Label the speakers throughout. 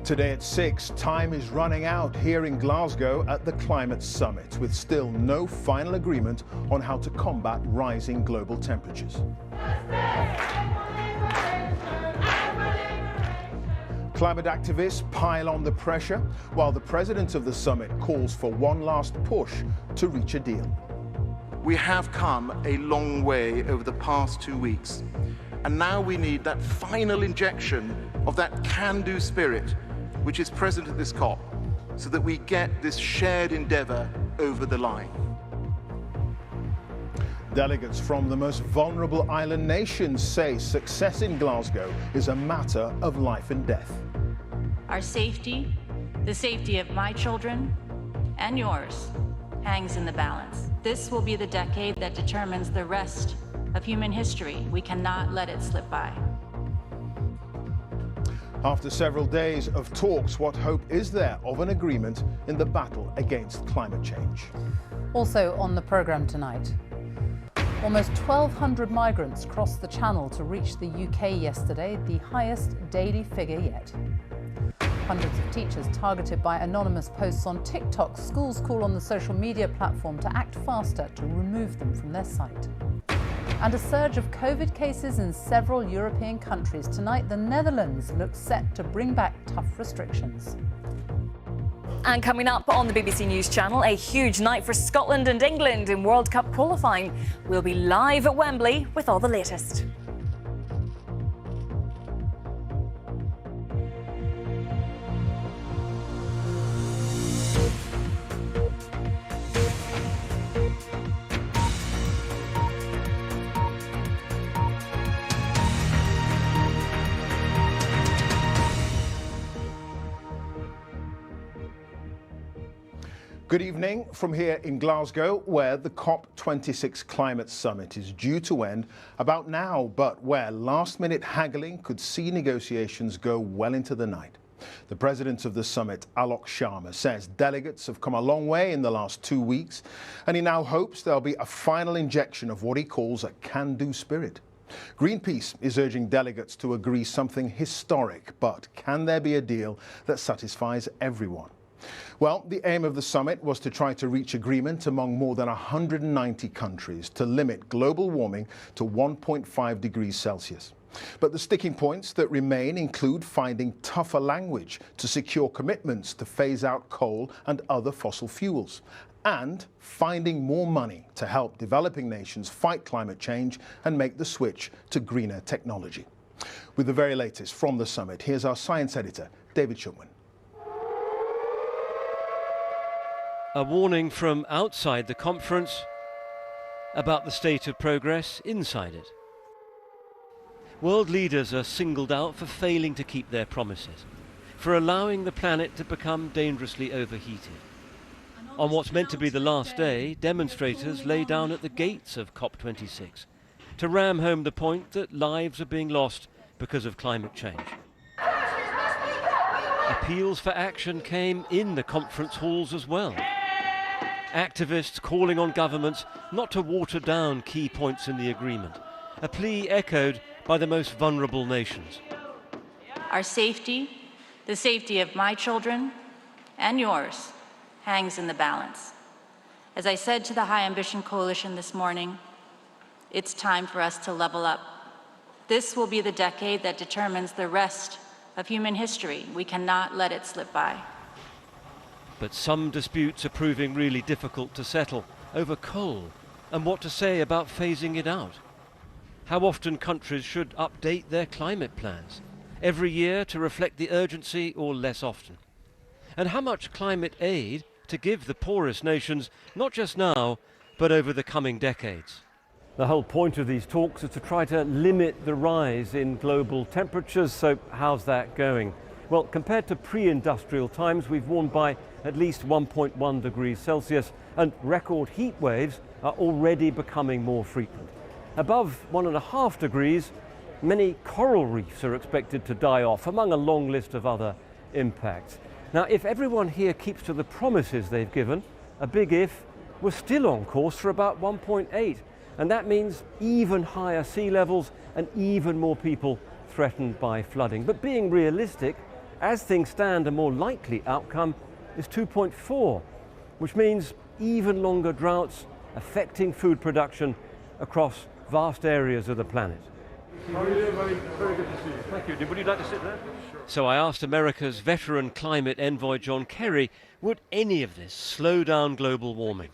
Speaker 1: Today at 6, time is running out here in Glasgow at the Climate Summit, with still no final agreement on how to combat rising global temperatures. Climate activists pile on the pressure, while the president of the summit calls for one last push to reach a deal.
Speaker 2: We have come a long way over the past 2 weeks, and now we need that final injection of that can-do spirit which is present at this COP, so that we get this shared endeavour over the line.
Speaker 1: Delegates from the most vulnerable island nations say success in Glasgow is a matter of life and death.
Speaker 3: Our safety, the safety of my children and yours, hangs in the balance. This will be the decade that determines the rest of human history. We cannot let it slip by.
Speaker 1: After several days of talks, what hope is there of an agreement in the battle against climate change?
Speaker 4: Also on the programme tonight, almost 1,200 migrants crossed the Channel to reach the UK yesterday, the highest daily figure yet. Hundreds of teachers targeted by anonymous posts on TikTok. Schools call on the social media platform to act faster to remove them from their site. And a surge of COVID cases in several European countries. Tonight, the Netherlands looks set to bring back tough restrictions.
Speaker 5: And coming up on the BBC News Channel, a huge night for Scotland and England in World Cup qualifying. We'll be live at Wembley with all the latest.
Speaker 1: Good evening from here in Glasgow, where the COP26 Climate Summit is due to end about now, but where last-minute haggling could see negotiations go well into the night. The president of the summit, Alok Sharma, says delegates have come a long way in the last 2 weeks, and he now hopes there'll be a final injection of what he calls a can-do spirit. Greenpeace is urging delegates to agree something historic, but can there be a deal that satisfies everyone? Well, the aim of the summit was to try to reach agreement among more than 190 countries to limit global warming to 1.5 degrees Celsius. But the sticking points that remain include finding tougher language to secure commitments to phase out coal and other fossil fuels, and finding more money to help developing nations fight climate change and make the switch to greener technology. With the very latest from the summit, here's our science editor, David Shukman.
Speaker 6: A warning from outside the conference about the state of progress inside it. World leaders are singled out for failing to keep their promises, for allowing the planet to become dangerously overheated. On what's meant to be the last day, demonstrators lay down at the gates of COP26 to ram home the point that lives are being lost because of climate change. Appeals for action came in the conference halls as well. Activists calling on governments not to water down key points in the agreement, a plea echoed by the most vulnerable nations.
Speaker 3: Our safety, the safety of my children and yours, hangs in the balance. As I said to the High Ambition Coalition this morning, it's time for us to level up. This will be the decade that determines the rest of human history. We cannot let it slip by.
Speaker 6: But some disputes are proving really difficult to settle over coal and what to say about phasing it out. How often countries should update their climate plans, every year to reflect the urgency or less often. And how much climate aid to give the poorest nations, not just now, but over the coming decades. The whole point of these talks is to try to limit the rise in global temperatures, so how's that going? Well, compared to pre-industrial times, we've warmed by at least 1.1 degrees Celsius, and record heat waves are already becoming more frequent. Above 1.5 degrees, many coral reefs are expected to die off, among a long list of other impacts. Now, if everyone here keeps to the promises they've given, a big if, we're still on course for about 1.8. And that means even higher sea levels and even more people threatened by flooding. But being realistic, as things stand, a more likely outcome is 2.4, which means even longer droughts affecting food production across vast areas of the planet.
Speaker 7: How are you doing, buddy? Very good to see you.
Speaker 6: Thank you. Would you like to sit there? So I asked America's veteran climate envoy John Kerry, would any of this slow down global warming?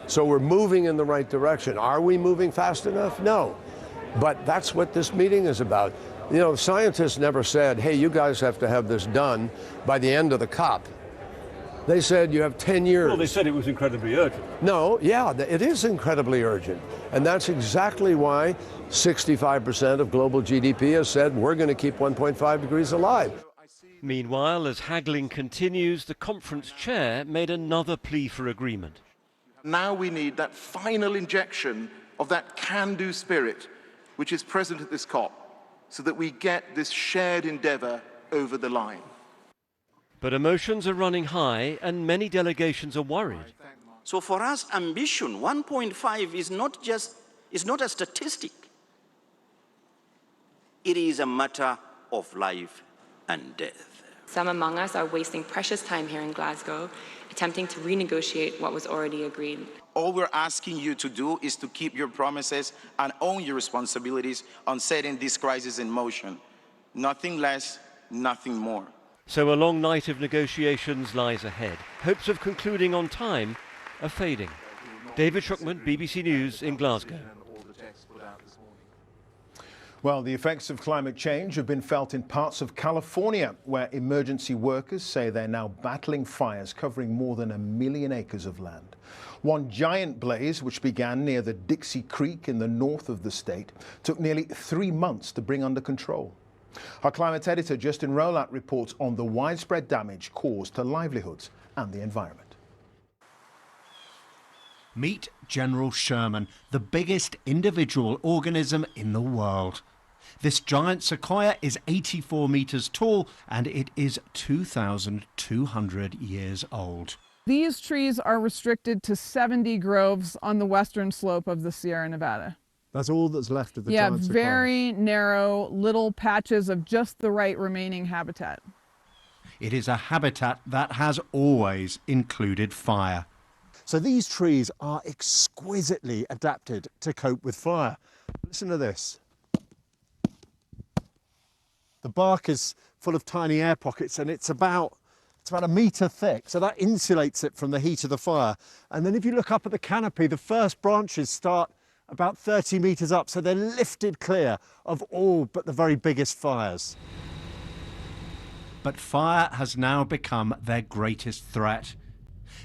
Speaker 8: So we're moving in the right direction. Are we moving fast enough? No. But that's what this meeting is about. You know, scientists never said, hey, you guys have to have this done by the end of the COP. They said you have 10 years.
Speaker 6: Well, they said it was incredibly urgent.
Speaker 8: No, yeah, it is incredibly urgent. And that's exactly why 65% of global GDP has said we're going to keep 1.5 degrees alive.
Speaker 6: Meanwhile, as haggling continues, the conference chair made another plea for agreement.
Speaker 2: Now we need that final injection of that can-do spirit which is present at this COP, so that we get this shared endeavour over the line.
Speaker 6: But emotions are running high and many delegations are worried.
Speaker 9: So for us, ambition 1.5 is not a statistic. It is a matter of life and death.
Speaker 10: Some among us are wasting precious time here in Glasgow, attempting to renegotiate what was already agreed.
Speaker 11: All we're asking you to do is to keep your promises and own your responsibilities on setting this crisis in motion. Nothing less, nothing more.
Speaker 6: So a long night of negotiations lies ahead. Hopes of concluding on time are fading. David Shukman, BBC News in Glasgow.
Speaker 1: Well, the effects of climate change have been felt in parts of California, where emergency workers say they're now battling fires covering more than 1 million acres of land. One giant blaze, which began near the Dixie Creek in the north of the state, took nearly 3 months to bring under control. Our climate editor, Justin Rowlatt, reports on the widespread damage caused to livelihoods and the environment.
Speaker 12: Meet General Sherman, the biggest individual organism in the world. This giant sequoia is 84 metres tall and it is 2,200 years old.
Speaker 13: These trees are restricted to 70 groves on the western slope of the Sierra Nevada.
Speaker 7: That's all that's left of the giant sequoia.
Speaker 13: Very narrow little patches of just the right remaining habitat.
Speaker 12: It is a habitat that has always included fire.
Speaker 7: So these trees are exquisitely adapted to cope with fire. Listen to this. The bark is full of tiny air pockets and it's about 1 metre thick, so that insulates it from the heat of the fire. And then if you look up at the canopy, the first branches start about 30 metres up, so they're lifted clear of all but the very biggest fires.
Speaker 12: But fire has now become their greatest threat.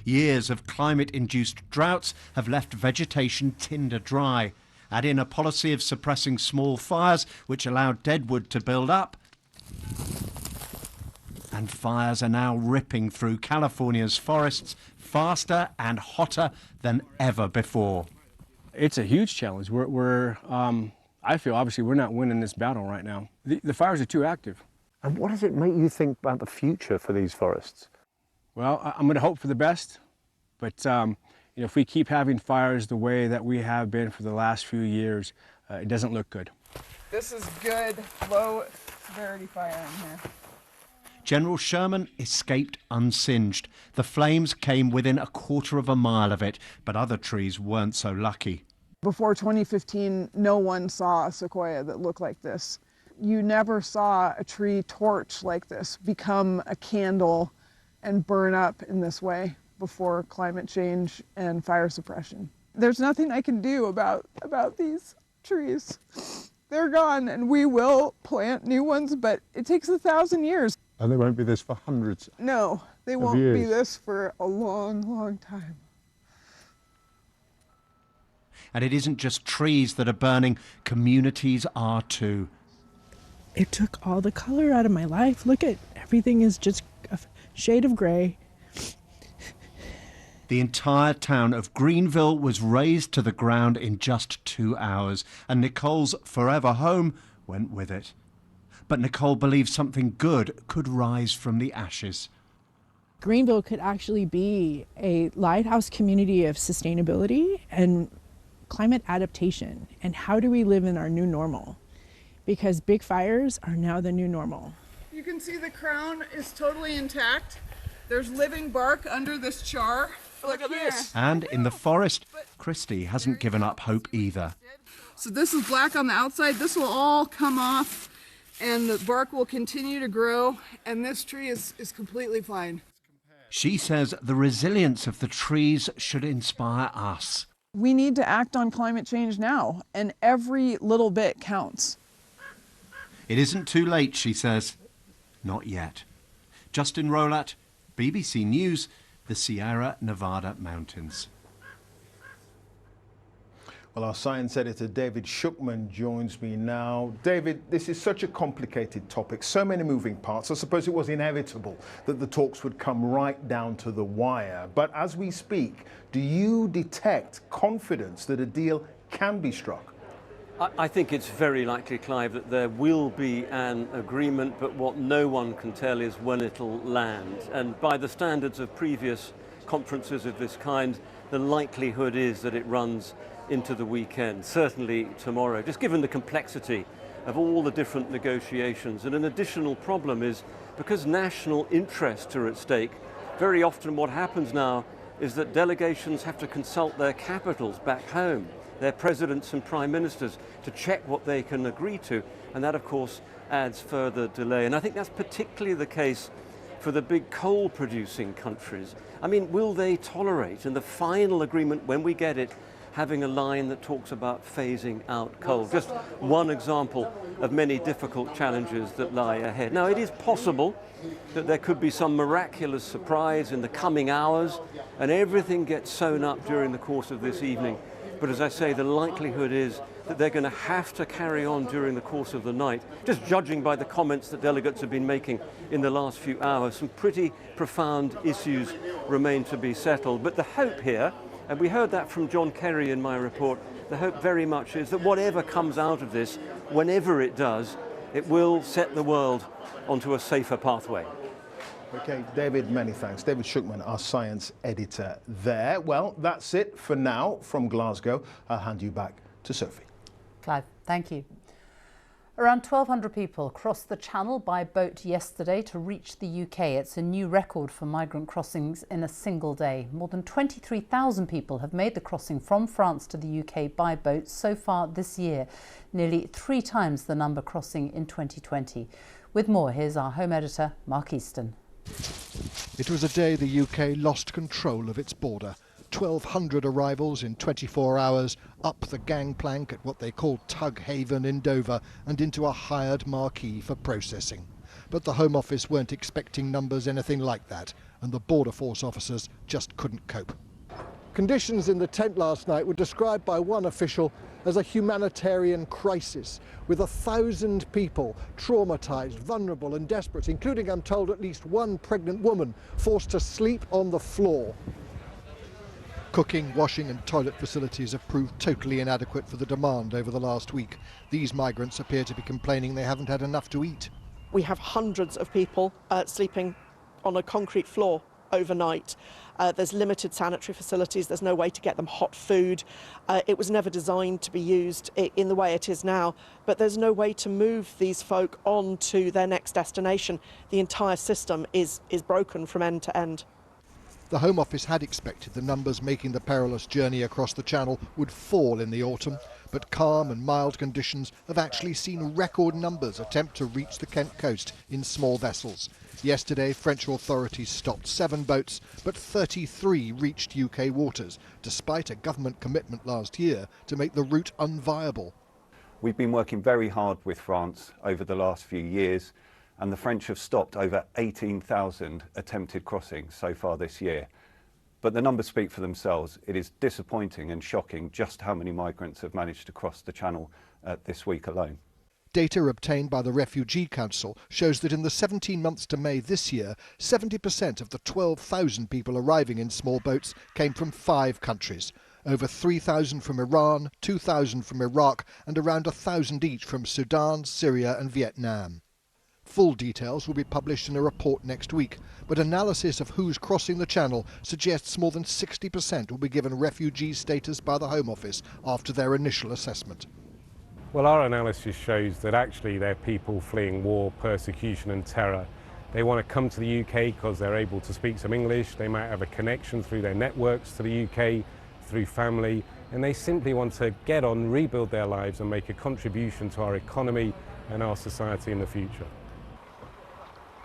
Speaker 12: Years of climate-induced droughts have left vegetation tinder dry. Add in a policy of suppressing small fires, which allowed deadwood to build up, and fires are now ripping through California's forests faster and hotter than ever before.
Speaker 14: It's a huge challenge. I feel obviously we're not winning this battle right now. The fires are too active.
Speaker 7: And what does it make you think about the future for these forests?
Speaker 14: Well, I'm going to hope for the best, but if we keep having fires the way that we have been for the last few years, it doesn't look good.
Speaker 13: This is good, low severity fire in here.
Speaker 12: General Sherman escaped unsinged. The flames came within 1/4 mile of it, but other trees weren't so lucky.
Speaker 13: Before 2015, no one saw a sequoia that looked like this. You never saw a tree torch like this become a candle and burn up in this way before climate change and fire suppression. There's nothing I can do about these trees. They're gone and we will plant new ones, but it takes 1,000 years.
Speaker 7: And they won't be this for hundreds.
Speaker 13: No, they won't be this for a long, long time.
Speaker 12: And it isn't just trees that are burning, communities are too.
Speaker 15: It took all the color out of my life. Look at everything is just a shade of gray.
Speaker 12: The entire town of Greenville was razed to the ground in just 2 hours, and Nicole's forever home went with it. But Nicole believes something good could rise from the ashes.
Speaker 15: Greenville could actually be a lighthouse community of sustainability and climate adaptation. And how do we live in our new normal? Because big fires are now the new normal.
Speaker 13: You can see the crown is totally intact. There's living bark under this char. Look at this.
Speaker 12: And in the forest, Christy hasn't given up hope either.
Speaker 13: So this is black on the outside. This will all come off and the bark will continue to grow, and this tree is completely fine.
Speaker 12: She says the resilience of the trees should inspire us.
Speaker 13: We need to act on climate change now, and every little bit counts.
Speaker 12: It isn't too late, she says. Not yet. Justin Rolat, BBC News, the Sierra Nevada mountains.
Speaker 1: Well, our science editor, David Shukman, joins me now. David, this is such a complicated topic, so many moving parts. I suppose it was inevitable that the talks would come right down to the wire. But as we speak, do you detect confidence that a deal can be struck?
Speaker 6: I think it's very likely, Clive, that there will be an agreement, but what no one can tell is when it'll land. And by the standards of previous conferences of this kind, the likelihood is that it runs into the weekend, certainly tomorrow, just given the complexity of all the different negotiations. And an additional problem is, because national interests are at stake, very often what happens now is that delegations have to consult their capitals back home, their presidents and prime ministers, to check what they can agree to. And that, of course, adds further delay. And I think that's particularly the case for the big coal-producing countries. I mean, will they tolerate, in the final agreement, when we get it, having a line that talks about phasing out coal? Just one example of many difficult challenges that lie ahead. Now, it is possible that there could be some miraculous surprise in the coming hours and everything gets sewn up during the course of this evening. But as I say, the likelihood is that they're going to have to carry on during the course of the night. Just judging by the comments that delegates have been making in the last few hours, some pretty profound issues remain to be settled. But the hope here, and we heard that from John Kerry in my report, the hope very much is that whatever comes out of this, whenever it does, it will set the world onto a safer pathway.
Speaker 1: Okay, David, many thanks. David Shukman, our science editor there. Well, that's it for now from Glasgow. I'll hand you back to Sophie.
Speaker 4: Clive, thank you. Around 1,200 people crossed the Channel by boat yesterday to reach the UK. It's a new record for migrant crossings in a single day. More than 23,000 people have made the crossing from France to the UK by boat so far this year, nearly 3 times the number crossing in 2020. With more, here's our home editor, Mark Easton.
Speaker 16: It was a day the UK lost control of its border. 1,200 arrivals in 24 hours, up the gangplank at what they call Tug Haven in Dover and into a hired marquee for processing. But the Home Office weren't expecting numbers anything like that, and the Border Force officers just couldn't cope. Conditions in the tent last night were described by one official as a humanitarian crisis, with 1,000 people traumatised, vulnerable and desperate, including, I'm told, at least one pregnant woman forced to sleep on the floor. Cooking, washing and toilet facilities have proved totally inadequate for the demand over the last week. These migrants appear to be complaining they haven't had enough to eat.
Speaker 17: We have hundreds of people sleeping on a concrete floor overnight. There's limited sanitary facilities, there's no way to get them hot food. It was never designed to be used in the way it is now, but there's no way to move these folk on to their next destination. The entire system is broken from end to end.
Speaker 16: The Home Office had expected the numbers making the perilous journey across the Channel would fall in the autumn, but calm and mild conditions have actually seen record numbers attempt to reach the Kent coast in small vessels. Yesterday, French authorities stopped 7 boats, but 33 reached UK waters, despite a government commitment last year to make the route unviable.
Speaker 18: We've been working very hard with France over the last few years, and the French have stopped over 18,000 attempted crossings so far this year. But the numbers speak for themselves. It is disappointing and shocking just how many migrants have managed to cross the Channel this week alone.
Speaker 16: Data obtained by the Refugee Council shows that in the 17 months to May this year, 70% of the 12,000 people arriving in small boats came from 5 countries. Over 3,000 from Iran, 2,000 from Iraq and around 1,000 each from Sudan, Syria and Vietnam. Full details will be published in a report next week, but analysis of who's crossing the Channel suggests more than 60% will be given refugee status by the Home Office after their initial assessment.
Speaker 19: Well, our analysis shows that actually they're people fleeing war, persecution and terror. They want to come to the UK because they're able to speak some English, they might have a connection through their networks to the UK, through family, and they simply want to get on, rebuild their lives and make a contribution to our economy and our society in the future.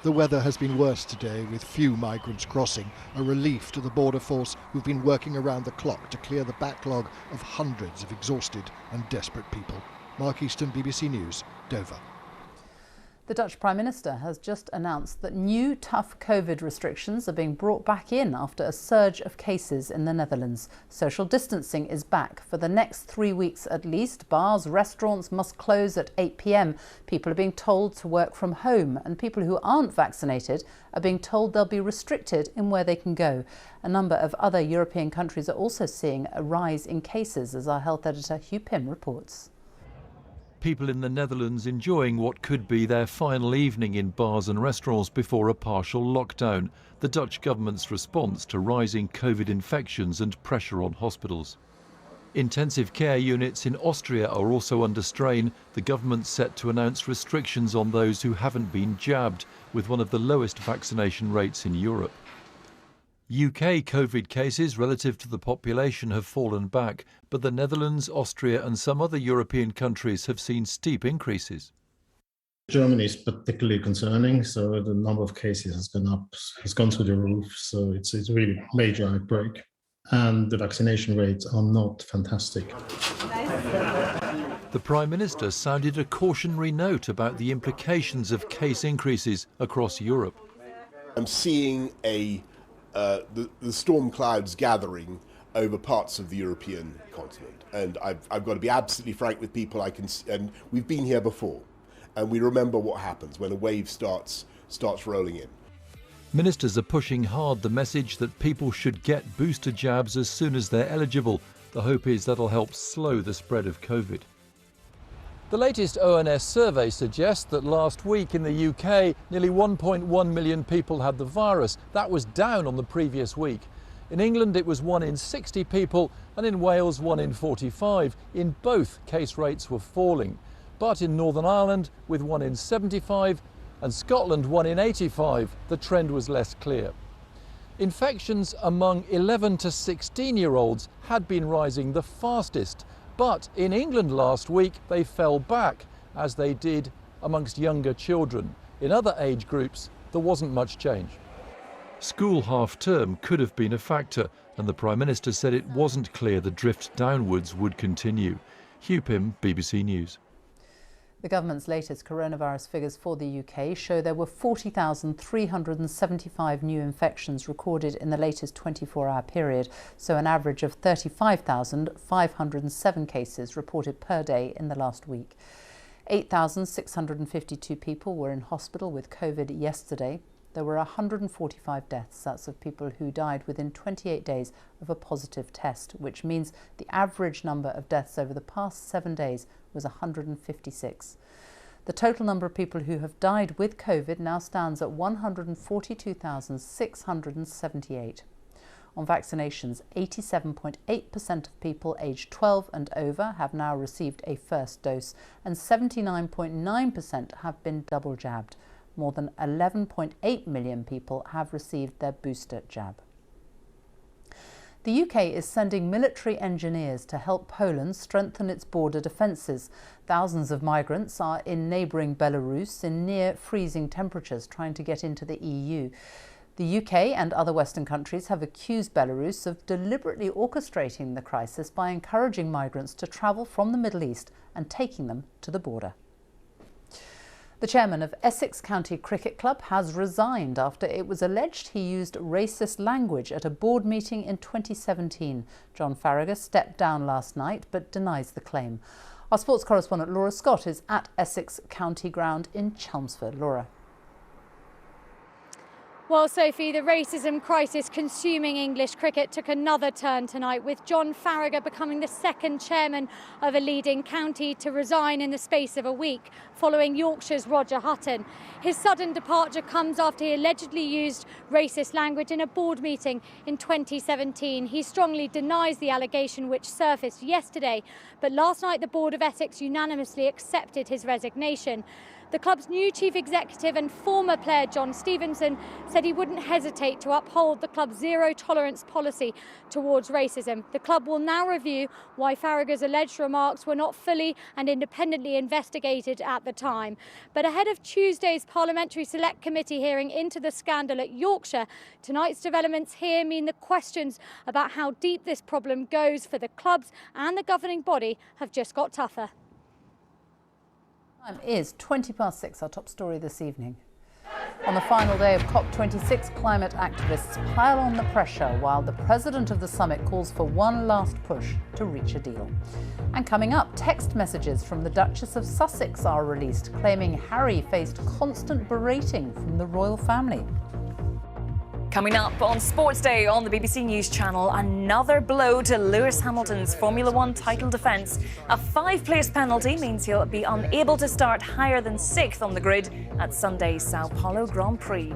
Speaker 16: The weather has been worse today, with few migrants crossing, a relief to the border force who've been working around the clock to clear the backlog of hundreds of exhausted and desperate people. Mark Easton, BBC News, Dover.
Speaker 4: The Dutch Prime Minister has just announced that new tough COVID restrictions are being brought back in after a surge of cases in the Netherlands. Social distancing is back for the next 3 weeks at least. Bars, restaurants must close at 8 p.m. People are being told to work from home, and people who aren't vaccinated are being told they'll be restricted in where they can go. A number of other European countries are also seeing a rise in cases, as our health editor Hugh Pym reports.
Speaker 20: People in the Netherlands enjoying what could be their final evening in bars and restaurants before a partial lockdown, the Dutch government's response to rising COVID infections and pressure on hospitals. Intensive care units in Austria are also under strain. The government's set to announce restrictions on those who haven't been jabbed, with one of the lowest vaccination rates in Europe. UK COVID cases relative to the population have fallen back, but the Netherlands, Austria and some other European countries have seen steep increases.
Speaker 21: Germany is particularly concerning, so the number of cases has gone up, has gone through the roof, so it's a really major outbreak. And the vaccination rates are not fantastic.
Speaker 20: The Prime Minister sounded a cautionary note about the implications of case increases across Europe.
Speaker 22: I'm seeing the storm clouds gathering over parts of the European continent, and I've got to be absolutely frank with people. And we've been here before, and we remember what happens when a wave starts rolling in.
Speaker 20: Ministers are pushing hard the message that people should get booster jabs as soon as they're eligible. The hope is that'll help slow the spread of COVID. The latest ONS survey suggests that last week in the UK, nearly 1.1 million people had the virus. That was down on the previous week. In England, it was 1 in 60 people, and in Wales, 1 in 45. In both, case rates were falling. But in Northern Ireland, with 1 in 75, and Scotland 1 in 85, the trend was less clear. Infections among 11 to 16-year-olds had been rising the fastest. But in England last week, they fell back, as they did amongst younger children. In other age groups, there wasn't much change. School half-term could have been a factor, and the Prime Minister said it wasn't clear the drift downwards would continue. Hugh Pym, BBC News.
Speaker 4: The government's latest coronavirus figures for the UK show there were 40,375 new infections recorded in the latest 24-hour period, so an average of 35,507 cases reported per day in the last week. 8,652 people were in hospital with COVID yesterday. There were 145 deaths, that's of people who died within 28 days of a positive test, which means the average number of deaths over the past 7 days was 156. The total number of people who have died with COVID now stands at 142,678. On vaccinations, 87.8% of people aged 12 and over have now received a first dose, and 79.9% have been double jabbed. More than 11.8 million people have received their booster jab. The UK is sending military engineers to help Poland strengthen its border defences. Thousands of migrants are in neighbouring Belarus in near freezing temperatures trying to get into the EU. The UK and other Western countries have accused Belarus of deliberately orchestrating the crisis by encouraging migrants to travel from the Middle East and taking them to the border. The chairman of Essex County Cricket Club has resigned after it was alleged he used racist language at a board meeting in 2017. John Farragher stepped down last night but denies the claim. Our sports correspondent Laura Scott is at Essex County Ground in Chelmsford. Laura.
Speaker 3: Well, Sophie, the racism crisis consuming English cricket took another turn tonight, with John Farragher becoming the second chairman of a leading county to resign in the space of a week, following Yorkshire's Roger Hutton. His sudden departure comes after he allegedly used racist language in a board meeting in 2017. He strongly denies the allegation, which surfaced yesterday, but last night the board of Essex unanimously accepted his resignation. The club's new chief executive and former player John Stevenson said he wouldn't hesitate to uphold the club's zero-tolerance policy towards racism. The club will now review why Farragher's alleged remarks were not fully and independently investigated at the time. But ahead of Tuesday's Parliamentary Select Committee hearing into the scandal at Yorkshire, tonight's developments here mean the questions about how deep this problem goes for the clubs and the governing body have just got tougher.
Speaker 4: Time is 6:20, our top story this evening. On the final day of COP26, climate activists pile on the pressure while the president of the summit calls for one last push to reach a deal. And coming up, text messages from the Duchess of Sussex are released, claiming Harry faced constant berating from the royal family.
Speaker 5: Coming up on Sports Day on the BBC News Channel, another blow to Lewis Hamilton's Formula One title defence. A 5-place penalty means he'll be unable to start higher than 6th on the grid at Sunday's Sao Paulo Grand Prix.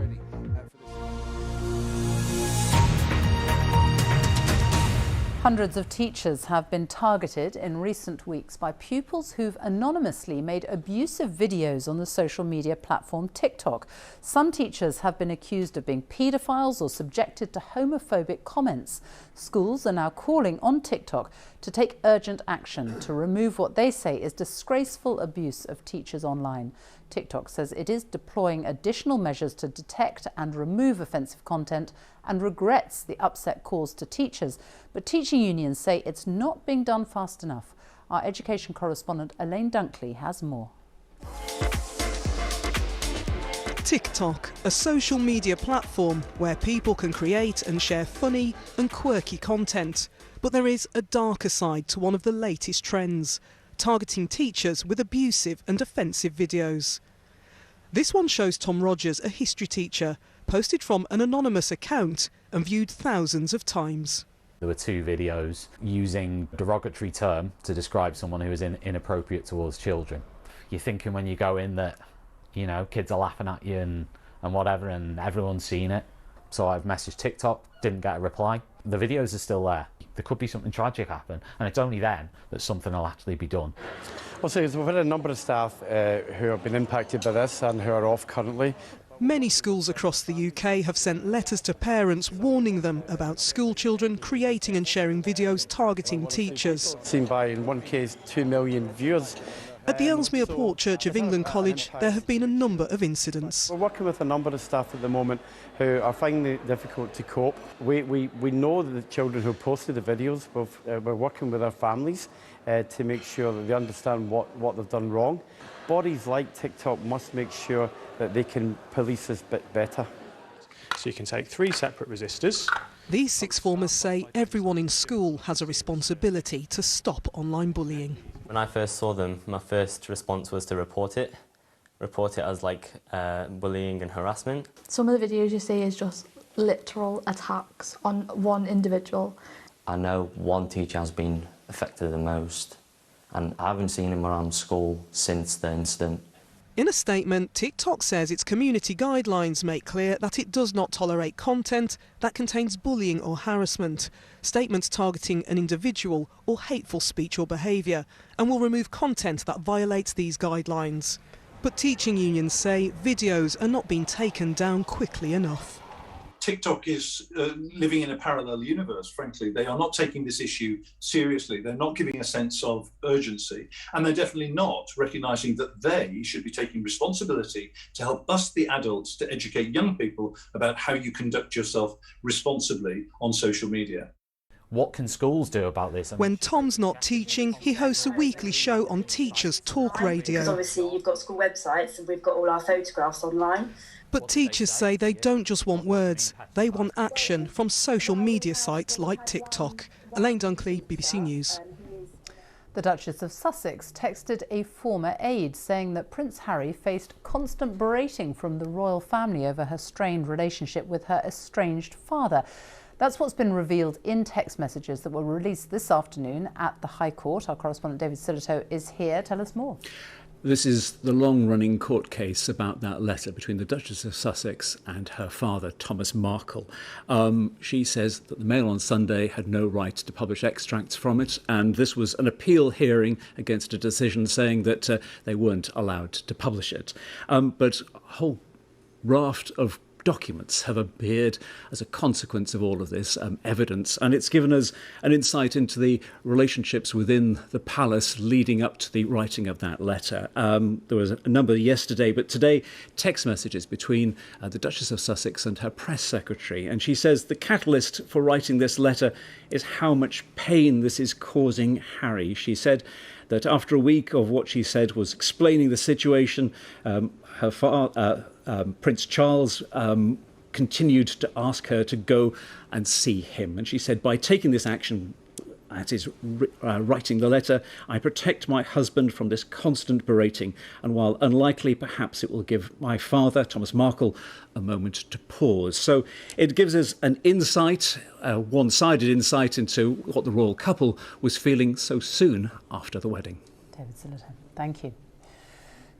Speaker 4: Hundreds of teachers have been targeted in recent weeks by pupils who've anonymously made abusive videos on the social media platform TikTok. Some teachers have been accused of being paedophiles or subjected to homophobic comments. Schools are now calling on TikTok to take urgent action to remove what they say is disgraceful abuse of teachers online. TikTok says it is deploying additional measures to detect and remove offensive content and regrets the upset caused to teachers. But teaching unions say it's not being done fast enough. Our education correspondent Elaine Dunkley has more.
Speaker 23: TikTok, a social media platform where people can create and share funny and quirky content. But there is a darker side to one of the latest trends, targeting teachers with abusive and offensive videos. This one shows Tom Rogers, a history teacher, posted from an anonymous account and viewed thousands of times.
Speaker 24: There were 2 videos using a derogatory term to describe someone who is inappropriate towards children. You're thinking when you go in that, you know, kids are laughing at you and whatever, and everyone's seen it. So I've messaged TikTok, didn't get a reply. The videos are still there. There could be something tragic happen, and it's only then that something will actually be done.
Speaker 25: Well, so we've had a number of staff who have been impacted by this and who are off currently.
Speaker 23: Many schools across the UK have sent letters to parents warning them about school children creating and sharing videos targeting teachers.
Speaker 25: Seen by, in one case, 2 million viewers.
Speaker 23: At the Ellesmere Port Church of England College, there have been a number of incidents.
Speaker 25: We're working with a number of staff at the moment who are finding it difficult to cope. We know that the children who posted the videos, we're working with their families to make sure that they understand what they've done wrong. Bodies like TikTok must make sure that they can police this bit better.
Speaker 26: So you can take 3 separate resistors.
Speaker 23: These 6 formers say everyone in school has a responsibility to stop online bullying.
Speaker 27: When I first saw them, my first response was to report it as like bullying and harassment.
Speaker 28: Some of the videos you see is just literal attacks on one individual.
Speaker 27: I know one teacher has been affected the most, and I haven't seen him around school since the incident.
Speaker 23: In a statement, TikTok says its community guidelines make clear that it does not tolerate content that contains bullying or harassment, statements targeting an individual or hateful speech or behaviour, and will remove content that violates these guidelines. But teaching unions say videos are not being taken down quickly enough.
Speaker 29: TikTok is living in a parallel universe, frankly. They are not taking this issue seriously. They're not giving a sense of urgency. And they're definitely not recognising that they should be taking responsibility to help us, the adults, to educate young people about how you conduct yourself responsibly on social media.
Speaker 24: What can schools do about this?
Speaker 23: When Tom's not teaching, he hosts a weekly show on Teachers Talk Radio.
Speaker 2: Because obviously you've got school websites and we've got all our photographs online.
Speaker 23: But teachers say they don't just want words, they want action from social media sites like TikTok. Elaine Dunkley, BBC News.
Speaker 4: The Duchess of Sussex texted a former aide saying that Prince Harry faced constant berating from the royal family over her strained relationship with her estranged father. That's what's been revealed in text messages that were released this afternoon at the High Court. Our correspondent David Silito is here. Tell us more.
Speaker 7: This is the long-running court case about that letter between the Duchess of Sussex and her father, Thomas Markle. She says that the Mail on Sunday had no right to publish extracts from it, and this was an appeal hearing against a decision saying that they weren't allowed to publish it. But a whole raft of documents have appeared as a consequence of all of this evidence, and it's given us an insight into the relationships within the palace leading up to the writing of that letter. There was a number yesterday, but today text messages between the Duchess of Sussex and her press secretary, and she says the catalyst for writing this letter is how much pain this is causing Harry. She said that after a week of what she said was explaining the situation, her father, Prince Charles, continued to ask her to go and see him. And she said, by taking this action, that is writing the letter, I protect my husband from this constant berating. And while unlikely, perhaps it will give my father, Thomas Markle, a moment to pause. So it gives us an insight, a one-sided insight into what the royal couple was feeling so soon after the wedding.
Speaker 4: David Silito, thank you.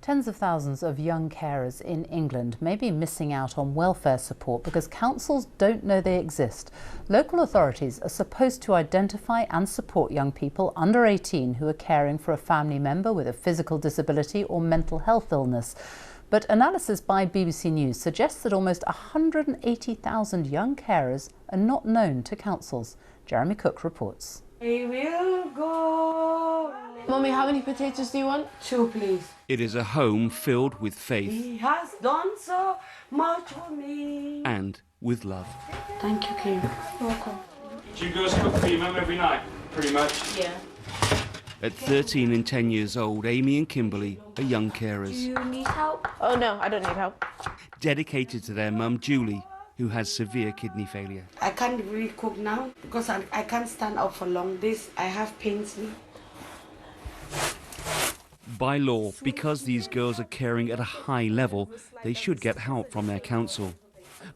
Speaker 4: Tens of thousands of young carers in England may be missing out on welfare support because councils don't know they exist. Local authorities are supposed to identify and support young people under 18 who are caring for a family member with a physical disability or mental health illness. But analysis by BBC News suggests that almost 180,000 young carers are not known to councils. Jeremy Cook reports.
Speaker 8: We will go. Mommy, how many potatoes do you want? 2, please.
Speaker 9: It is a home filled with faith.
Speaker 8: He has done so much for me.
Speaker 9: And with love.
Speaker 8: Thank you, King. You're welcome.
Speaker 9: Do you girls cook for your mum every night? Pretty much.
Speaker 8: Yeah.
Speaker 9: At 13 and 10 years old, Amy and Kimberly are young carers.
Speaker 8: Do you need help? Oh, no, I don't need help.
Speaker 9: Dedicated to their mum, Julie, who has severe kidney failure.
Speaker 8: I can't really cook now because I can't stand up for long. I have pains.
Speaker 9: By law, because these girls are caring at a high level, they should get help from their council.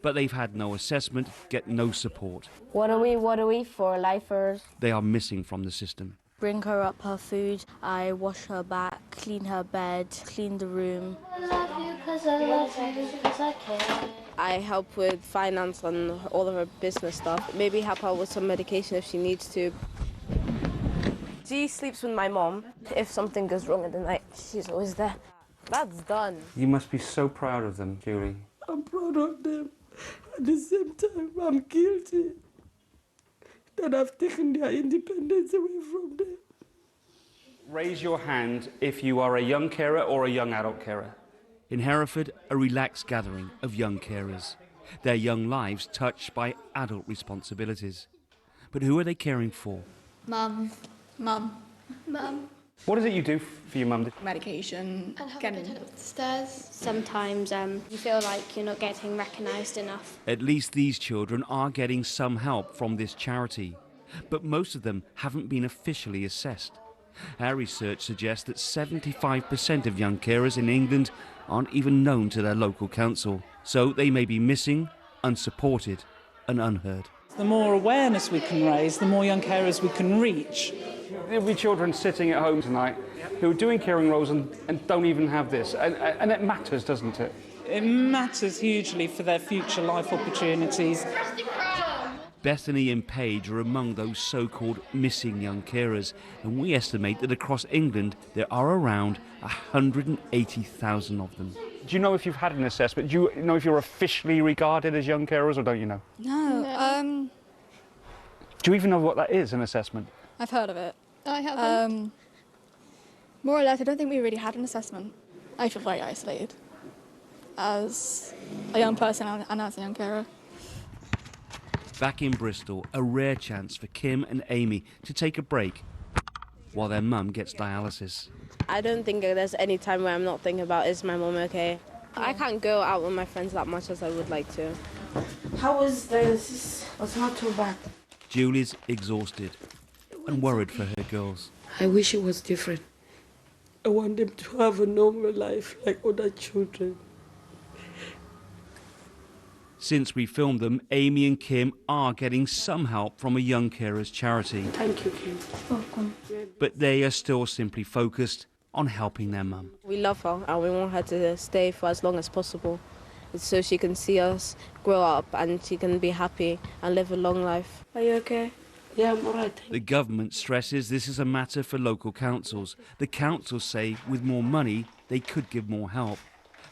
Speaker 9: But they've had no assessment, get no support.
Speaker 8: What are we for lifers?
Speaker 9: They are missing from the system.
Speaker 8: Bring her up her food, I wash her back, clean her bed, clean the room. I love you because I love you because I care. I help with finance and all of her business stuff. Maybe help her with some medication if she needs to. She sleeps with my mom. If something goes wrong in the night, she's always there. That's done.
Speaker 9: You must be so proud of them, Julie.
Speaker 8: I'm proud of them. At the same time, I'm guilty that I've taken their independence away from them.
Speaker 9: Raise your hand if you are a young carer or a young adult carer. In Hereford, a relaxed gathering of young carers. Their young lives touched by adult responsibilities. But who are they caring for?
Speaker 10: Mum.
Speaker 9: What is it you do for your mum?
Speaker 10: Medication. Getting up the stairs. Sometimes you feel like you're not getting recognised enough.
Speaker 9: At least these children are getting some help from this charity. But most of them haven't been officially assessed. Our research suggests that 75% of young carers in England aren't even known to their local council. So they may be missing, unsupported and unheard.
Speaker 11: The more awareness we can raise, the more young carers we can reach.
Speaker 9: There'll be children sitting at home tonight who are doing caring roles and don't even have this. And it matters, doesn't it?
Speaker 11: It matters hugely for their future life opportunities.
Speaker 9: Bethany and Paige are among those so-called missing young carers, and we estimate that across England there are around 180,000 of them. Do you know if you've had an assessment? Do you know if you're officially regarded as young carers, or don't you know?
Speaker 10: No.
Speaker 9: Do you even know what that is, an assessment?
Speaker 10: I've heard of it. I haven't. More or less, I don't think we really had an assessment. I feel very isolated as a young person and as a young carer.
Speaker 9: Back in Bristol, a rare chance for Kim and Amy to take a break while their mum gets dialysis.
Speaker 8: I don't think there's any time where I'm not thinking about, is my mum okay? I can't go out with my friends that much as I would like to.
Speaker 1: How was dialysis? Was not too bad.
Speaker 9: Julie's exhausted and worried for her girls.
Speaker 1: I wish it was different. I want them to have a normal life like other children.
Speaker 9: Since we filmed them, Amy and Kim are getting some help from a young carers charity.
Speaker 1: Thank you, Kim. Welcome.
Speaker 9: But they are still simply focused on helping their mum.
Speaker 8: We love her and we want her to stay for as long as possible so she can see us grow up and she can be happy and live a long life.
Speaker 1: Are you okay? Yeah, I'm all right.
Speaker 9: The government stresses this is a matter for local councils. The councils say with more money they could give more help.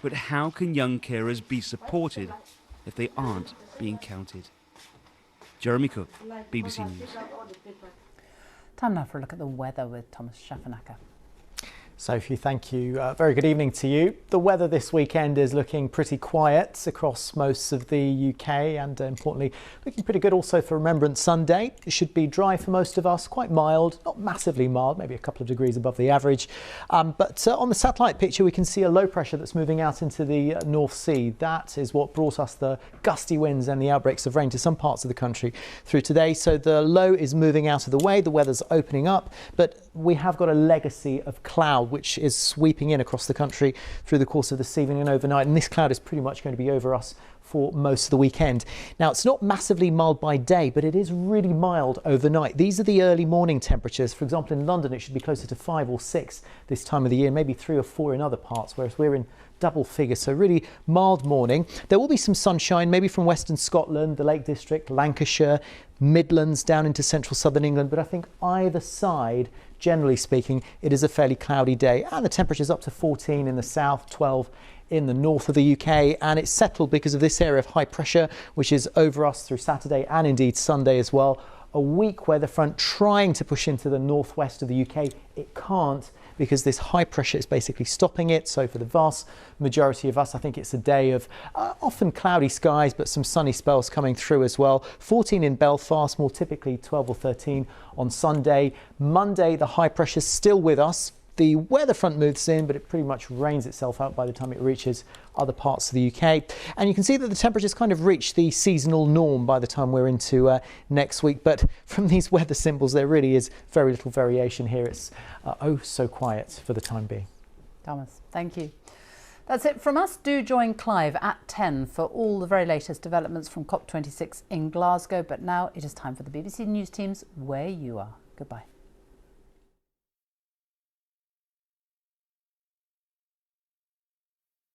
Speaker 9: But how can young carers be supported if they aren't being counted? Jeremy Cook, BBC News.
Speaker 4: Time now for a look at the weather with Thomas Schaffernacker.
Speaker 6: Sophie, thank you. Very good evening to you. The weather this weekend is looking pretty quiet across most of the UK and importantly looking pretty good also for Remembrance Sunday. It should be dry for most of us, quite mild, not massively mild, maybe a couple of degrees above the average. But on the satellite picture we can see a low pressure that's moving out into the North Sea. That is what brought us the gusty winds and the outbreaks of rain to some parts of the country through today. So the low is moving out of the way, the weather's opening up, but we have got a legacy of cloud which is sweeping in across the country through the course of this evening and overnight, and this cloud is pretty much going to be over us for most of the weekend. Now, it's not massively mild by day, but it is really mild overnight. These are the early morning temperatures. For example, in London, it should be closer to 5 or 6 this time of the year, maybe 3 or 4 in other parts, whereas we're in double figures, so really mild morning. There will be some sunshine, maybe from Western Scotland, the Lake District, Lancashire, Midlands, down into central southern England, but I think either side, generally speaking, it is a fairly cloudy day, and the temperature's up to 14 in the south, 12 in the north of the UK, and it's settled because of this area of high pressure which is over us through Saturday and indeed Sunday as well. A weak weather front trying to push into the northwest of the UK. It can't because this high pressure is basically stopping it. So for the vast majority of us, I think it's a day of often cloudy skies, but some sunny spells coming through as well. 14 in Belfast, more typically 12 or 13 on Sunday. Monday, the high pressure is still with us. The weather front moves in, but it pretty much rains itself out by the time it reaches other parts of the UK. And you can see that the temperatures kind of reach the seasonal norm by the time we're into next week. But from these weather symbols, there really is very little variation here. It's oh so quiet for the time being.
Speaker 4: Thomas, thank you. That's it from us. Do join Clive at 10 for all the very latest developments from COP26 in Glasgow. But now it is time for the BBC News team's Where You Are. Goodbye.